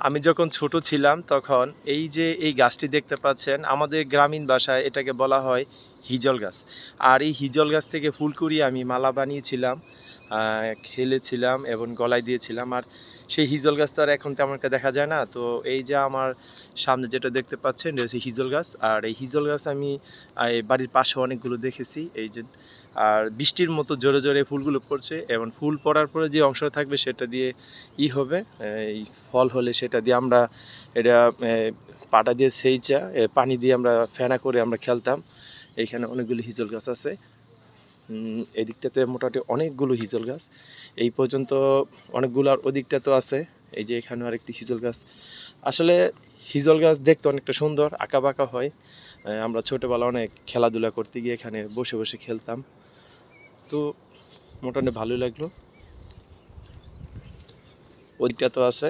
আমি যখন ছোট ছিলাম তখন এই যে এই গাছটি দেখতে পাচ্ছেন আমাদের গ্রামীণ ভাষায় এটাকে বলা হয় হিজল গাছ। আর এই হিজল গাছ থেকে ফুল কুড়িয়ে আমি মালা বানিয়েছিলাম, খেলেছিলাম এবং গলায় দিয়েছিলাম। আর সেই হিজল গাছ তো আর এখন তেমন একটা দেখা যায় না। তো এই যে আমার সামনে যেটা দেখতে পাচ্ছেন এটা হচ্ছে হিজল গাছ। আর এই হিজল গাছ আমি এই বাড়ির পাশে অনেকগুলো দেখেছি এই যে। আর বৃষ্টির মতো জোরে জোরে ফুলগুলো পড়ছে এবং ফুল পড়ার পরে যে অংশ থাকবে সেটা দিয়ে হবে এই ফল হলে সেটা দিয়ে আমরা এটা পাটা দিয়ে সেইচা পানি দিয়ে আমরা ফেনা করে আমরা খেলতাম। এইখানে অনেকগুলো হিজল গাছ আছে, এদিকটাতে মোটামুটি অনেকগুলো হিজল গাছ এই পর্যন্ত, অনেকগুলো আর ওদিকটা তো আছে। এই যে এখানে আরেকটি হিজল গাছ। আসলে হিজল গাছ দেখতে অনেকটা সুন্দর, আঁকা বাঁকা হয়। আমরা ছোটোবেলা অনেক খেলাধুলা করতে গিয়ে এখানে বসে বসে খেলতাম। তো মোটামুটি ভালোই লাগলো। ওদিকটা তো আছে।